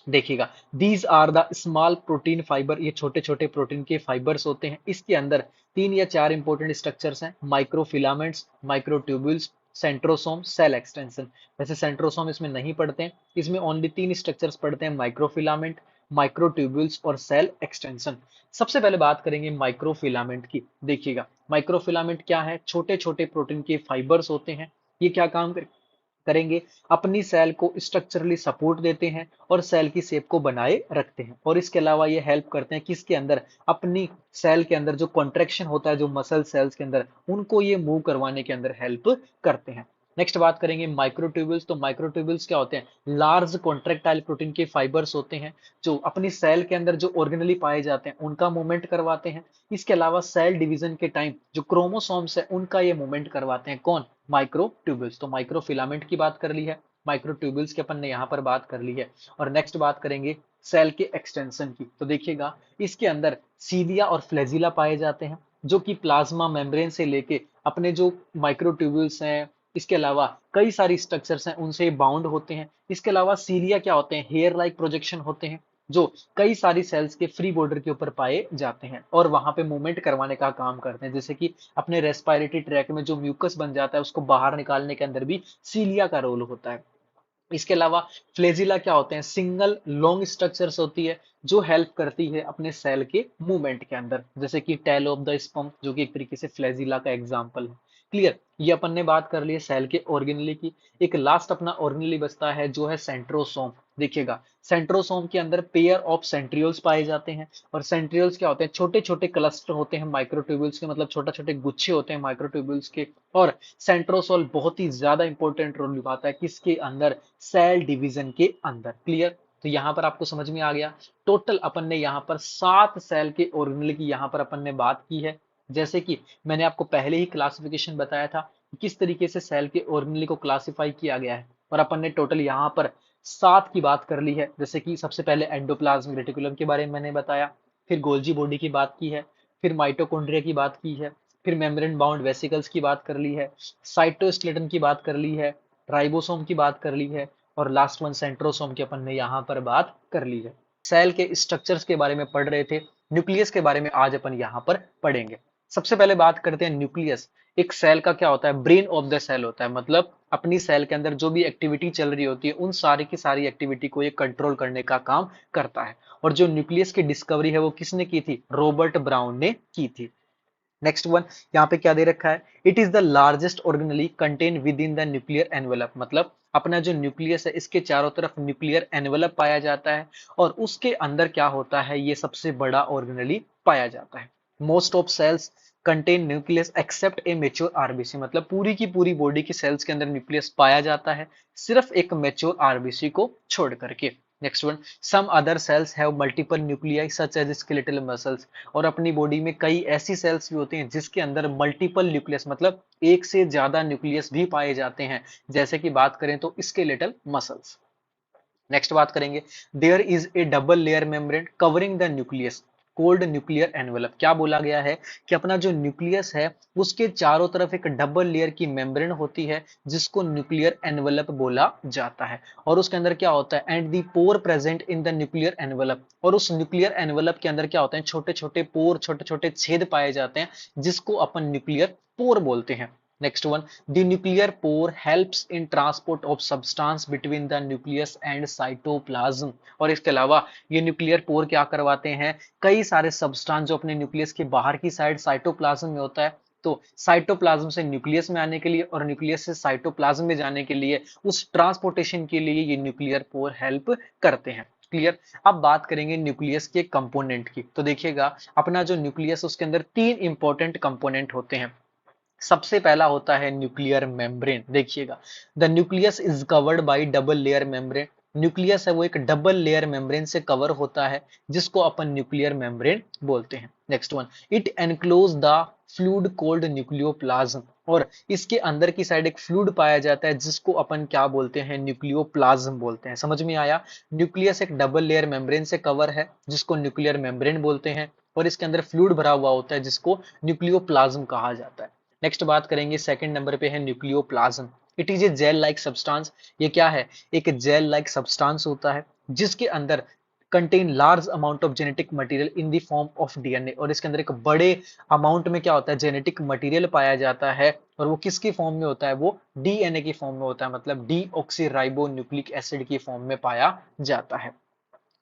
देखिएगा, these are the small protein fiber, ये छोटे छोटे प्रोटीन के फाइबर्स होते हैं। इसके अंदर 3 या 4 इंपॉर्टेंट स्ट्रक्चर्स हैं, microfilaments, microtubules, centrosome, cell extension. वैसे सेंट्रोसोम इसमें नहीं पढ़ते हैं, इसमें ओनली 3 स्ट्रक्चर्स पढ़ते हैं, माइक्रोफिलामेंट, माइक्रोट्यूब्यूल्स और सेल एक्सटेंशन। सबसे पहले बात करेंगे माइक्रोफिलामेंट की। देखिएगा, माइक्रोफिलामेंट क्या है, छोटे छोटे प्रोटीन के फाइबर्स होते हैं। ये क्या काम करेंगे, अपनी सेल को स्ट्रक्चरली सपोर्ट देते हैं और सेल की शेप को बनाए रखते हैं। और इसके अलावा ये हेल्प करते हैं किसके अंदर, अपनी सेल के अंदर जो कॉन्ट्रेक्शन होता है, जो मसल सेल्स के अंदर, उनको ये मूव करवाने के अंदर हेल्प करते हैं। नेक्स्ट बात करेंगे माइक्रोट्यूब्यूल्स। तो माइक्रोट्यूब्यूल्स क्या होते हैं, लार्ज कॉन्ट्रेक्टाइल प्रोटीन के फाइबर्स होते हैं जो अपनी सेल के अंदर जो ऑर्गेनली पाए जाते हैं उनका मूवमेंट करवाते हैं। इसके अलावा सेल डिवीजन के टाइम जो क्रोमोसोम्स है उनका ये मूवमेंट करवाते हैं, कौन, माइक्रोट्यूब्यूल्स। तो माइक्रोफिलामेंट की बात कर ली है, माइक्रोट्यूब्यूल्स की अपन ने यहाँ पर बात कर ली है। और नेक्स्ट बात करेंगे सेल के एक्सटेंशन की। तो देखिएगा, इसके अंदर सीलिया और फ्लैजिला पाए जाते हैं जो कि प्लाज्मा मेम्ब्रेन से लेके अपने जो माइक्रोट्यूब्यूल्स हैं, इसके अलावा कई सारी स्ट्रक्चर्स हैं उनसे बाउंड होते हैं। इसके अलावा सीलिया क्या होते हैं, हेयर लाइक प्रोजेक्शन होते हैं जो कई सारी सेल्स के फ्री बॉर्डर के ऊपर पाए जाते हैं और वहां पे मूवमेंट करवाने का काम करते हैं। जैसे कि अपने रेस्पिरेटरी ट्रैक में जो म्यूकस बन जाता है उसको बाहर निकालने के अंदर भी सीलिया का रोल होता है। इसके अलावा फ्लेजिला क्या होते हैं, सिंगल लॉन्ग स्ट्रक्चर्स होती है जो हेल्प करती है अपने सेल के मूवमेंट के अंदर, जैसे कि टेल ऑफ द स्पम जो कि एक तरीके से फ्लेजिला का एग्जांपल है। क्लियर, ये अपन ने बात कर ली है सेल के ऑर्गेनली की। एक लास्ट अपना ऑर्गेनली बचता है जो है सेंट्रोसोम। देखिएगा, सेंट्रोसोम के अंदर पेयर ऑफ सेंट्रियोल्स पाए जाते हैं। और सेंट्रियोल्स क्या होते हैं, छोटे छोटे क्लस्टर होते हैं माइक्रोट्यूब्यूल्स के, मतलब छोटे छोटे गुच्छे होते हैं माइक्रोट्यूब्यूल्स के। और सेंट्रोसोल बहुत ही ज्यादा इंपॉर्टेंट रोल निभाता है किसके अंदर, सेल डिवीजन के अंदर। क्लियर, तो यहां पर आपको समझ में आ गया। टोटल अपन ने यहाँ पर 7 सेल के ऑर्गेनल की यहाँ पर अपन ने बात की है। जैसे कि मैंने आपको पहले ही क्लासिफिकेशन बताया था कि किस तरीके से सेल के ऑर्गेनल को क्लासिफाई किया गया है, और अपन ने टोटल यहाँ पर 7 की बात कर ली है। जैसे कि सबसे पहले एंडोप्लाज्मिक रेटिकुलम के बारे में मैंने बताया, फिर गोल्जी बॉडी की बात की है, फिर माइटोकॉन्ड्रिया की बात की है, फिर मेम्ब्रेन बाउंड वेसिकल्स की बात कर ली है, साइटोस्केलेटन की बात कर ली है, राइबोसोम की बात कर ली है, और लास्ट वन सेंट्रोसोम की अपन ने यहाँ पर बात कर ली है। सेल के स्ट्रक्चर्स के बारे में पढ़ रहे थे, न्यूक्लियस के बारे में आज अपन यहाँ पर पढ़ेंगे। सबसे पहले बात करते हैं न्यूक्लियस। एक सेल का क्या होता है, ब्रेन ऑफ द सेल होता है, मतलब अपनी सेल के अंदर जो भी एक्टिविटी चल रही होती है उन सारी की सारी एक्टिविटी को ये कंट्रोल करने का काम करता है। और जो न्यूक्लियस की डिस्कवरी है वो किसने की थी, रॉबर्ट ब्राउन ने की थी। नेक्स्ट वन, यहाँ पे क्या दे रखा है, it is the largest organelle contain with in the nuclear envelope, मतलब अपना जो न्यूक्लियस है इसके चारों तरफ न्यूक्लियर एनवेलप पाया जाता है और उसके अंदर क्या होता है, ये सबसे बड़ा ऑर्गेनली पाया जाता है। Most of cells contain nucleus except a mature RBC, मतलब पूरी की पूरी बॉडी की सेल्स के अंदर न्यूक्लियस पाया जाता है, सिर्फ एक मेच्योर आरबीसी को छोड़ करके। Next one, some other cells have multiple nuclei such as skeletal muscles, और अपनी बॉडी में कई ऐसी सेल्स भी होती हैं जिसके अंदर मल्टीपल न्यूक्लियस, मतलब एक से ज्यादा न्यूक्लियस भी पाए जाते हैं, जैसे कि बात करें तो स्केलेटल मसल्स। नेक्स्ट बात करेंगे, there is a double layer membrane covering the nucleus. Called nuclear envelope. क्या बोला गया है कि अपना जो न्यूक्लियस है उसके चारों तरफ एक डबल लेयर की मेम्ब्रेन होती है जिसको न्यूक्लियर एनवेलप बोला जाता है। और उसके अंदर क्या होता है, and the pore present in the nuclear envelope, और उस न्यूक्लियर एनवेलप के अंदर क्या होते हैं, छोटे छोटे पोर, छोटे छोटे छेद पाए जाते हैं जिसको अपन न्यूक्लियर पोर बोलते हैं। Next one, the nuclear pore helps in transport of substance between the nucleus and cytoplasm. और इसके अलावा ये न्यूक्लियर पोर क्या करवाते हैं, कई सारे सब्सटेंस जो अपने न्यूक्लियस के बाहर की साइड साइटोप्लाज्म में होता है, तो साइटोप्लाज्म से न्यूक्लियस में आने के लिए और न्यूक्लियस से साइटोप्लाज्म में जाने के लिए, उस ट्रांसपोर्टेशन के लिए ये न्यूक्लियर पोर हेल्प करते हैं। क्लियर। अब बात करेंगे न्यूक्लियस के कंपोनेंट की। तो देखिएगा अपना जो न्यूक्लियस उसके अंदर तीन इंपॉर्टेंट कंपोनेंट होते हैं। सबसे पहला होता है न्यूक्लियर मेम्ब्रेन। देखिएगा, the nucleus is covered by double layer membrane. Nucleus है वो एक डबल लेयर मेम्ब्रेन से कवर होता है जिसको अपन न्यूक्लियर मेम्ब्रेन बोलते हैं। Next one, it enclose the fluid cold nucleoplasm. और इसके अंदर की साइड एक फ्लूइड पाया जाता है जिसको अपन क्या बोलते हैं, न्यूक्लियोप्लाज्म बोलते हैं। समझ में आया। न्यूक्लियस एक डबल लेयर मेम्ब्रेन से कवर है जिसको न्यूक्लियर मेम्ब्रेन बोलते हैं, और इसके अंदर फ्लूइड भरा हुआ होता है जिसको न्यूक्लियोप्लाज्म कहा जाता है। नेक्स्ट बात करेंगे, सेकंड नंबर पे है nucleoplasm. It is a gel like substance. ये क्या है, एक जेल लाइक सब्सटेंस होता है जिसके अंदर contain large amount of genetic material in the form of DNA. और इसके अंदर एक बड़े अमाउंट में क्या होता है, जेनेटिक मटेरियल पाया जाता है, और वो किसकी फॉर्म में होता है, वो डीएनए की फॉर्म में होता है, मतलब डीऑक्सी राइबो न्यूक्लिक एसिड की फॉर्म में पाया जाता है।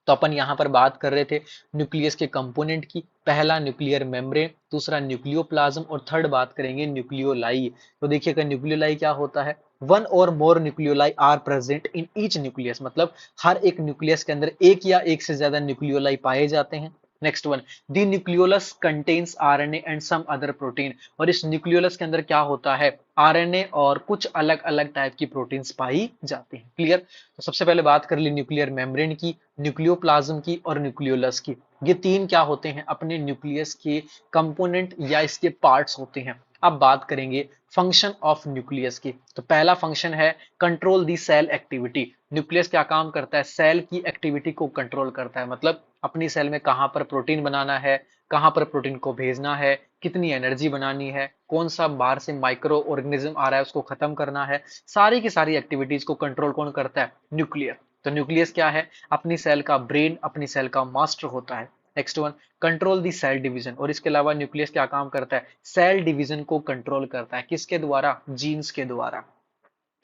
तो अपन यहां पर बात कर रहे थे न्यूक्लियस के कंपोनेंट की। पहला न्यूक्लियर मेम्ब्रेन, दूसरा न्यूक्लियोप्लाज्म, और थर्ड बात करेंगे न्यूक्लियोलाई। तो देखिएगा न्यूक्लियोलाई क्या होता है, one or more nucleoli are present in each nucleus, मतलब हर एक न्यूक्लियस के अंदर एक या एक से ज्यादा न्यूक्लियोलाई पाए जाते हैं। Next one, the nucleolus contains RNA and some other protein. और इस न्यूक्लियोलस के अंदर क्या होता है, आरएनए और कुछ अलग अलग टाइप की प्रोटीन्स पाई जाती हैं। क्लियर। तो सबसे पहले बात कर ली न्यूक्लियर मेम्ब्रेन की, न्यूक्लियोप्लाज्म की और न्यूक्लियोलस की। ये तीन क्या होते हैं, अपने न्यूक्लियस के कंपोनेंट या इसके पार्ट्स होते हैं। अब बात करेंगे फंक्शन ऑफ न्यूक्लियस की। तो पहला फंक्शन है control the cell activity. Nucleus क्या काम करता है, सेल की एक्टिविटी को कंट्रोल करता है, मतलब अपनी सेल में कहां पर प्रोटीन बनाना है, कहां पर प्रोटीन को भेजना है, कितनी एनर्जी बनानी है, कौन सा बाहर से माइक्रो ऑर्गेनिज्म आ रहा है उसको खत्म करना है, सारी की सारी एक्टिविटीज को कंट्रोल कौन करता है, न्यूक्लियर। तो न्यूक्लियस क्या है, अपनी सेल का ब्रेन, अपनी सेल का मास्टर होता है। Next one, control the cell division. और इसके अलावा न्यूक्लियस क्या काम करता है, सेल डिवीजन को कंट्रोल करता है, किसके द्वारा, जीन्स के द्वारा।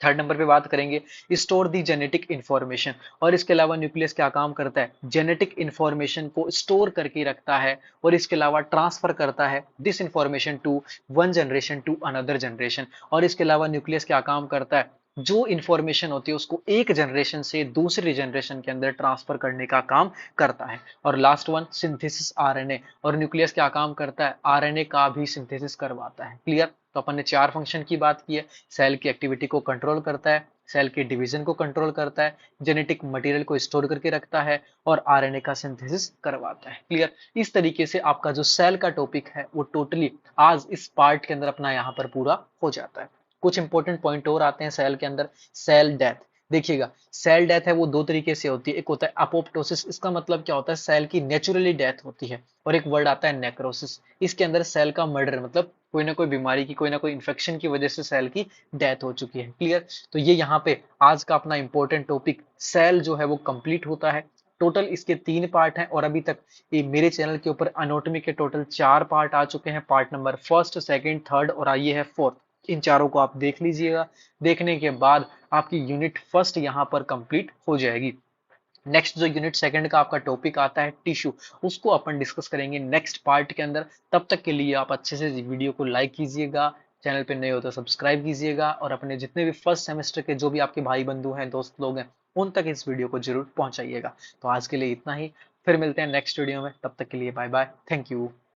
थर्ड नंबर पे बात करेंगे स्टोर दी जेनेटिक इंफॉर्मेशन। और इसके अलावा न्यूक्लियस क्या काम करता है, जेनेटिक इंफॉर्मेशन को स्टोर करके रखता है, और इसके अलावा ट्रांसफर करता है this information to one generation to another generation. और इसके अलावा न्यूक्लियस क्या काम करता है, जो इंफॉर्मेशन होती है उसको एक जनरेशन से दूसरी जनरेशन के अंदर ट्रांसफर करने का काम करता है। और लास्ट वन, सिंथेसिस आरएनए। और न्यूक्लियस क्या काम करता है, आरएनए का भी सिंथेसिस करवाता है। क्लियर। तो अपन ने चार फंक्शन की बात की है। सेल की एक्टिविटी को कंट्रोल करता है, सेल के डिवीजन को कंट्रोल करता है, जेनेटिक मटेरियल को स्टोर करके रखता है, और आरएनए का सिंथेसिस करवाता है। क्लियर। इस तरीके से आपका जो सेल का टॉपिक है वो टोटली आज इस पार्ट के अंदर अपना यहाँ पर पूरा हो जाता है। कुछ इंपॉर्टेंट पॉइंट और आते हैं सेल के अंदर। Cell death. देखिएगा सेल डेथ है वो दो तरीके से होती है। एक होता है अपोप्टोसिस, इसका मतलब क्या होता है, सेल की नेचुरली डेथ होती है। और एक वर्ड आता है नेक्रोसिस, इसके अंदर सेल का मर्डर, मतलब कोई ना कोई बीमारी की, कोई ना कोई इन्फेक्शन की वजह से सेल की डेथ हो चुकी है। क्लियर। तो ये यहाँ पे आज का अपना इंपॉर्टेंट टॉपिक सेल जो है वो कंप्लीट होता है। टोटल इसके तीन पार्ट हैं, और अभी तक ये मेरे चैनल के ऊपर एनाटॉमी के टोटल 4 पार्ट आ चुके हैं। Part number first, second, third और आइए है फोर्थ। इन चारों को आप देख लीजिएगा। देखने के बाद आपकी यूनिट फर्स्ट यहाँ पर कंप्लीट हो जाएगी। नेक्स्ट जो यूनिट सेकंड का आपका टॉपिक आता है टिश्यू, उसको अपन डिस्कस करेंगे नेक्स्ट पार्ट के अंदर। तब तक के लिए आप अच्छे से वीडियो को लाइक कीजिएगा, चैनल पे नए हो तो सब्सक्राइब कीजिएगा, और अपने जितने भी फर्स्ट सेमेस्टर के जो भी आपके भाई बंधु हैं, दोस्त लोग हैं, उन तक इस वीडियो को जरूर पहुंचाइएगा। तो आज के लिए इतना ही, फिर मिलते हैं नेक्स्ट वीडियो में। तब तक के लिए बाय बाय, थैंक यू।